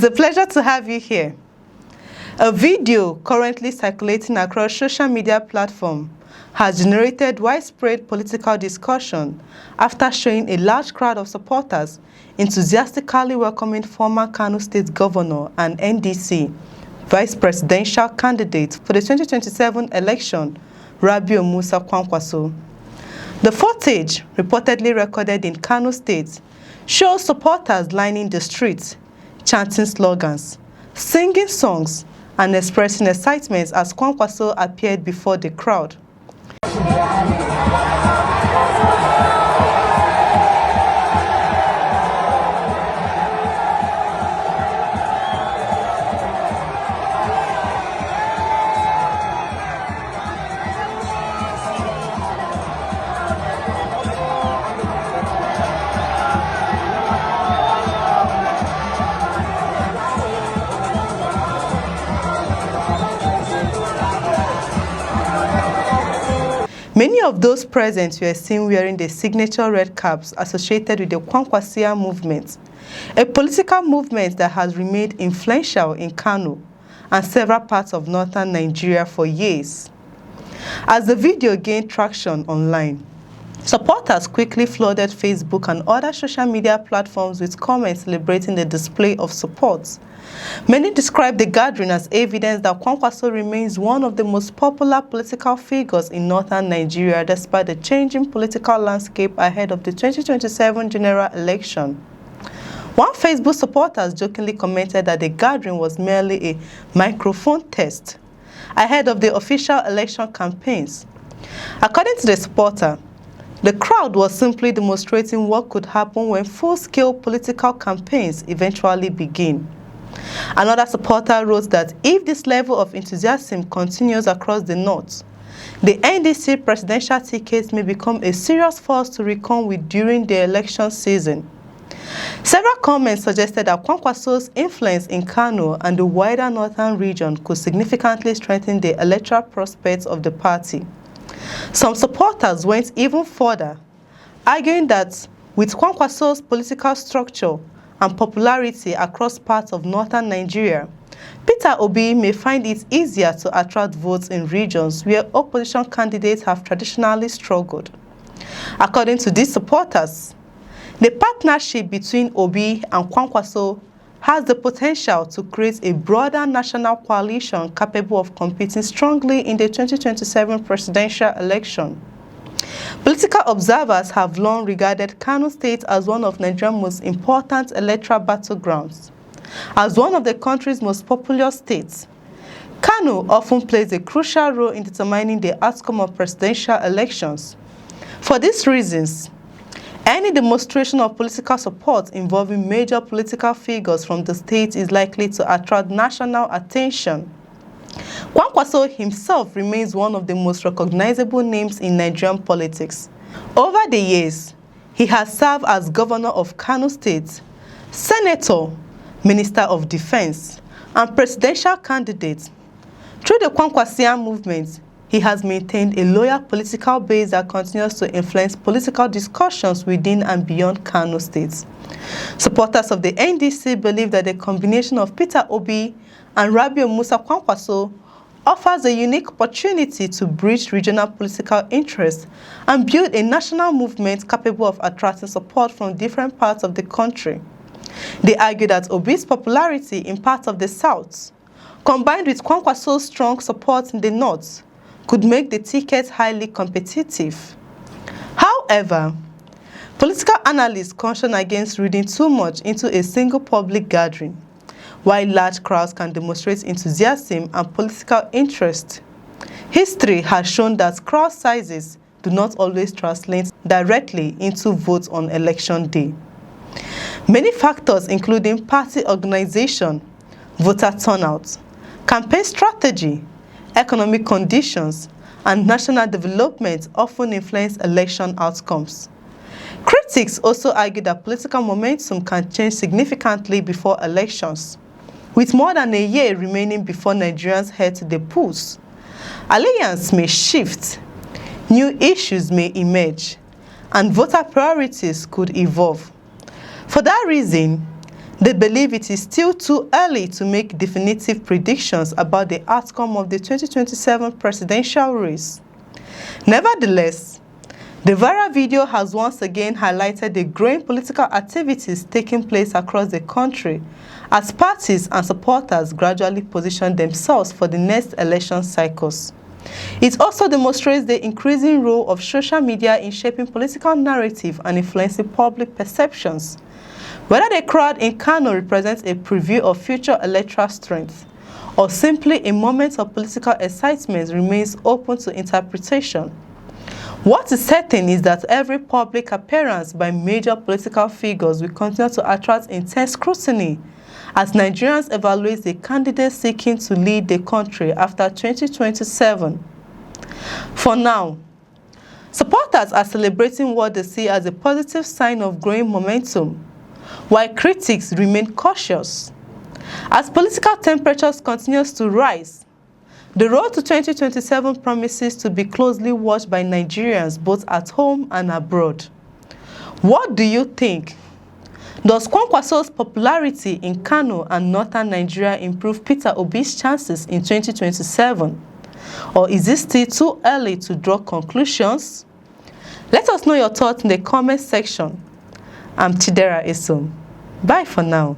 It's a pleasure to have you here. A video currently circulating across social media platforms has generated widespread political discussion after showing a large crowd of supporters enthusiastically welcoming former Kano State Governor and NDC vice presidential candidate for the 2027 election, Rabiu Musa Kwankwaso. The footage, reportedly recorded in Kano State, shows supporters lining the streets, chanting slogans, singing songs, and expressing excitement as Kwankwaso appeared before the crowd. Many of those present were seen wearing the signature red caps associated with the Kwankwaso movement, a political movement that has remained influential in Kano and several parts of northern Nigeria for years. As the video gained traction online, supporters quickly flooded Facebook and other social media platforms with comments celebrating the display of support. Many describe the gathering as evidence that Kwankwaso remains one of the most popular political figures in northern Nigeria despite the changing political landscape ahead of the 2027 general election. One Facebook supporter jokingly commented that the gathering was merely a microphone test ahead of the official election campaigns. According to the supporter, the crowd was simply demonstrating what could happen when full-scale political campaigns eventually begin. Another supporter wrote that if this level of enthusiasm continues across the north, the NDC presidential ticket may become a serious force to reckon with during the election season. Several comments suggested that Kwankwaso's influence in Kano and the wider northern region could significantly strengthen the electoral prospects of the party. Some supporters went even further, arguing that with Kwankwaso's political structure and popularity across parts of northern Nigeria, Peter Obi may find it easier to attract votes in regions where opposition candidates have traditionally struggled. According to these supporters, the partnership between Obi and Kwankwaso has the potential to create a broader national coalition capable of competing strongly in the 2027 presidential election. Political observers have long regarded Kano State as one of Nigeria's most important electoral battlegrounds. As one of the country's most populous states, Kano often plays a crucial role in determining the outcome of presidential elections. For these reasons, any demonstration of political support involving major political figures from the state is likely to attract national attention. Kwankwaso himself remains one of the most recognizable names in Nigerian politics. Over the years, he has served as governor of Kano State, senator, minister of defense, and presidential candidate. Through the Kwankwaso movement, he has maintained a loyal political base that continues to influence political discussions within and beyond Kano State. Supporters of the NDC believe that the combination of Peter Obi and Rabiu Musa Kwankwaso offers a unique opportunity to bridge regional political interests and build a national movement capable of attracting support from different parts of the country. They argue that Obi's popularity in parts of the south, combined with Kwankwaso's strong support in the north, could make the ticket highly competitive. However, political analysts caution against reading too much into a single public gathering. While large crowds can demonstrate enthusiasm and political interest, history has shown that crowd sizes do not always translate directly into votes on election day. Many factors, including party organization, voter turnout, campaign strategy, economic conditions, and national development often influence election outcomes. Critics also argue that political momentum can change significantly before elections. With more than a year remaining before Nigerians head to the polls, alliances may shift, new issues may emerge, and voter priorities could evolve. For that reason, They believe it is still too early to make definitive predictions about the outcome of the 2027 presidential race. Nevertheless, the viral video has once again highlighted the growing political activities taking place across the country as parties and supporters gradually position themselves for the next election cycles. It also demonstrates the increasing role of social media in shaping political narrative and influencing public perceptions. Whether the crowd in Kano represents a preview of future electoral strength or simply a moment of political excitement remains open to interpretation. What is certain is that every public appearance by major political figures will continue to attract intense scrutiny as Nigerians evaluate the candidates seeking to lead the country after 2027. For now, supporters are celebrating what they see as a positive sign of growing momentum, while critics remain cautious. As political temperatures continue to rise, the road to 2027 promises to be closely watched by Nigerians both at home and abroad. What do you think? Does Kwankwaso's popularity in Kano and northern Nigeria improve Peter Obi's chances in 2027? Or is it still too early to draw conclusions? Let us know your thoughts in the comment section. I'm Chidera Isom. Bye for now.